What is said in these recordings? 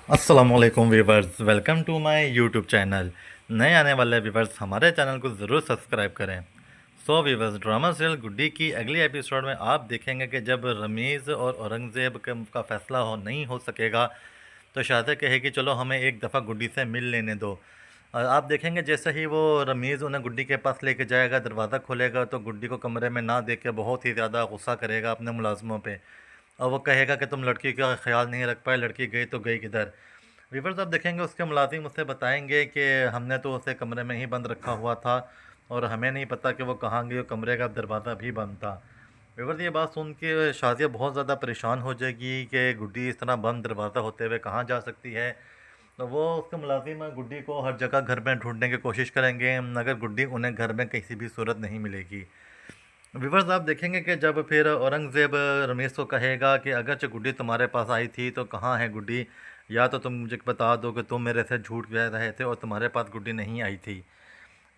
अस्सलामुअलैकुम viewers, welcome to my YouTube channel. नए आने वाले व्यूवर्स हमारे चैनल को ज़रूर सब्सक्राइब करें। सो व्यूवर्स, ड्रामा सीरियल गुड्डी की अगली एपिसोड में आप देखेंगे कि जब रमीज़ और औरंगज़ेब का फ़ैसला नहीं हो सकेगा तो शाज़ा कहेगी चलो हमें एक दफ़ा गुड्डी से मिल लेने दो। और आप देखेंगे जैसे ही वो रमीज़ उन्हें गुड्डी के पास लेके जाएगा, दरवाज़ा खोलेगा तो गुड्डी को कमरे में ना देख के बहुत ही ज़्यादा गुस्सा करेगा अपने मुलाजमों पे, और वो कहेगा कि तुम लड़की का ख्याल नहीं रख पाए, लड़की गई तो गई किधर। व्यूवर्स, आप देखेंगे उसके मुलाजिम उससे बताएंगे कि हमने तो उसे कमरे में ही बंद रखा हुआ था और हमें नहीं पता कि वो कहाँ गई और कमरे का दरवाज़ा भी बंद था। व्यूवर्स, ये बात सुन के शाज़िया बहुत ज़्यादा परेशान हो जाएगी कि गुड्डी इस तरह बंद दरवाज़ा होते हुए कहाँ जा सकती है। तो वो उसके मुलाजिम गुड्डी को हर जगह घर में ढूंढने की कोशिश करेंगे, मगर गुड्डी उन्हें घर में किसी भी सूरत नहीं मिलेगी। व्यूवर्स, आप देखेंगे कि जब फिर औरंगज़ेब रमेश को कहेगा कि अगरचे गुड्डी तुम्हारे पास आई थी तो कहाँ है गुड्डी, या तो तुम मुझे बता दो कि तुम मेरे से झूठ कह रहे थे और तुम्हारे पास गुड्डी नहीं आई थी।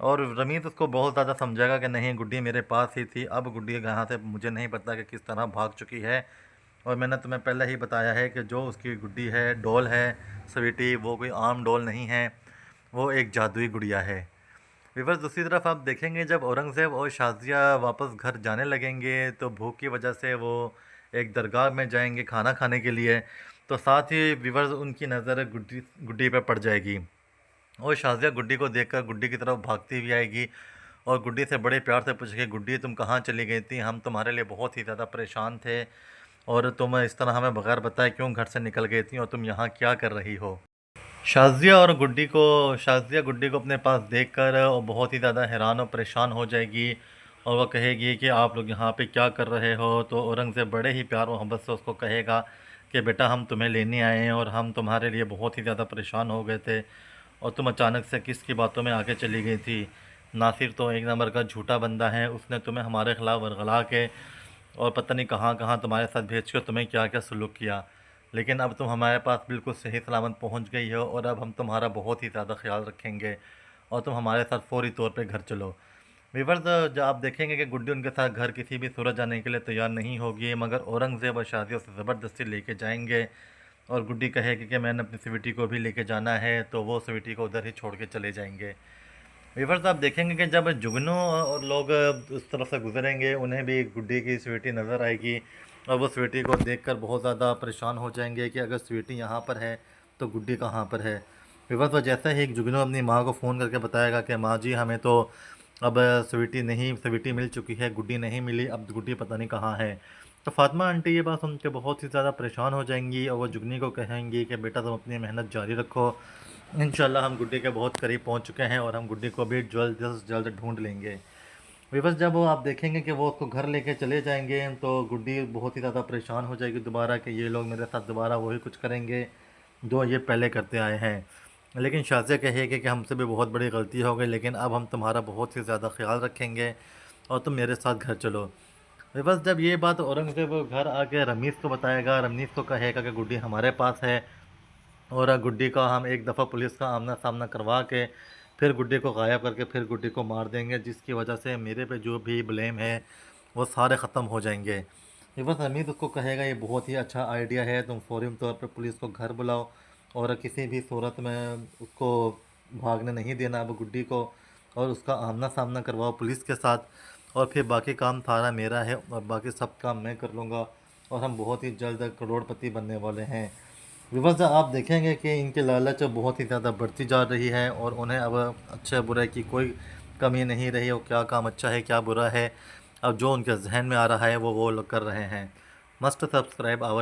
और रमीज़ उसको बहुत ज़्यादा समझाएगा कि नहीं, गुड्डी मेरे पास ही थी, अब गुड्डी यहाँ से मुझे नहीं पता कि किस तरह भाग चुकी है। और मैंने तुम्हें पहले ही बताया है कि जो उसकी गुड्डी है, डॉल है स्वीटी, वो कोई आम डॉल नहीं है, वो एक जादुई गुड़िया है। व्यूवर्स, दूसरी तरफ आप देखेंगे जब औरंगज़ेब और शाज़िया वापस घर जाने लगेंगे तो भूख की वजह से वो एक दरगाह में जाएंगे खाना खाने के लिए। तो साथ ही व्यूवर्स उनकी नज़र गुड्डी गुड्डी पर पड़ जाएगी और शाज़िया गुड्डी को देखकर गुड्डी की तरफ भागती हुई आएगी और गुड्डी से बड़े प्यार से पूछेगी, गुड्डी तुम कहाँ चली गई थी, हम तुम्हारे लिए बहुत ही ज़्यादा परेशान थे और तुम इस तरह हमें बगैर बताए क्यों घर से निकल गई थी और तुम यहाँ क्या कर रही हो। शाज़िया गुड्डी को अपने पास देखकर और बहुत ही ज़्यादा हैरान और परेशान हो जाएगी और वह कहेगी कि आप लोग यहाँ पे क्या कर रहे हो। तो औरंगज़ेब बड़े ही प्यार और मोहब्बत से उसको कहेगा कि बेटा हम तुम्हें लेने आए हैं और हम तुम्हारे लिए बहुत ही ज़्यादा परेशान हो गए थे और तुम अचानक से किसकी बातों में आगे चली गई थी। नासिर तो एक नंबर का झूठा बंदा है, उसने तुम्हें हमारे ख़िलाफ़ वरगला के और पता नहीं कहाँ कहाँ तुम्हारे साथ भेज कर तुम्हें क्या क्या सलूक किया, लेकिन अब तुम हमारे पास बिल्कुल सही सलामत पहुंच गई हो और अब हम तुम्हारा बहुत ही ज़्यादा ख्याल रखेंगे और तुम हमारे साथ फौरी तौर पे घर चलो। व्यूवर्स, जब आप देखेंगे कि गुड्डी उनके साथ घर किसी भी सूरत जाने के लिए तैयार नहीं होगी, मगर औरंगज़ेब और शादियों से ज़बरदस्ती लेके जाएंगे और गुड्डी कहेगी कि मैंने अपनी स्वीटी को भी लेके जाना है, तो वो स्वीटी को उधर ही छोड़ के चले जाएंगे। व्यूवर्स, आप देखेंगे कि जब जुगनू और लोग उस तरफ से गुजरेंगे उन्हें भी गुड्डी की स्वीटी नज़र आएगी और वो स्वीटी को देखकर बहुत ज़्यादा परेशान हो जाएंगे कि अगर स्वीटी यहाँ पर है तो गुड्डी कहाँ पर है। व्यूवर्स, वो जैसे ही जुगनू अपनी माँ को फ़ोन करके बताएगा कि माँ जी हमें तो अब स्वीटी मिल चुकी है, गुड्डी नहीं मिली, अब गुड्डी पता नहीं कहाँ है। तो फातिमा आंटी ये बात सुन के बहुत ही ज़्यादा परेशान हो जाएंगी और वो जुगनी को कहेंगी कि बेटा तुम अपनी मेहनत जारी रखो, इंशाल्लाह हम गुड्डी के बहुत करीब पहुंच चुके हैं और हम गुड्डी को भी जल्द से जल्द ढूंढ लेंगे। बस जब वो आप देखेंगे कि वो उसको घर लेके चले जाएंगे तो गुड्डी बहुत ही ज़्यादा परेशान हो जाएगी दोबारा कि ये लोग मेरे साथ दोबारा वही कुछ करेंगे जो ये पहले करते आए हैं। लेकिन शाज़िया कहेगी कि हमसे भी बहुत बड़ी गलती हो गई, लेकिन अब हम तुम्हारा बहुत ही ज़्यादा ख्याल रखेंगे और तुम मेरे साथ घर चलो। बस जब ये बात औरंगज़ेब घर आके रमीज़ को बताएगा, रमीज़ को कहेगा कि गुड्डी हमारे पास है और गुड्डी का हम एक दफ़ा पुलिस का आमना सामना करवा के फिर गुड्डी को गायब करके फिर गुड्डी को मार देंगे, जिसकी वजह से मेरे पे जो भी ब्लेम है वो सारे ख़त्म हो जाएंगे। ये बस हमीद उसको कहेगा ये बहुत ही अच्छा आइडिया है, तुम फ़ौरी तौर पे पुलिस को घर बुलाओ और किसी भी सूरत में उसको भागने नहीं देना अब गुड्डी को, और उसका आमना सामना करवाओ पुलिस के साथ और फिर बाकी काम सारा मेरा है और बाकी सब काम मैं कर लूँगा और हम बहुत ही जल्द करोड़पति बनने वाले हैं। विवश आप देखेंगे कि इनकी लालच बहुत ही ज़्यादा बढ़ती जा रही है और उन्हें अब अच्छे बुरे की कोई कमी नहीं रही और क्या काम अच्छा है क्या बुरा है अब जो उनके जहन में आ रहा है वो लोग कर रहे हैं। Must subscribe our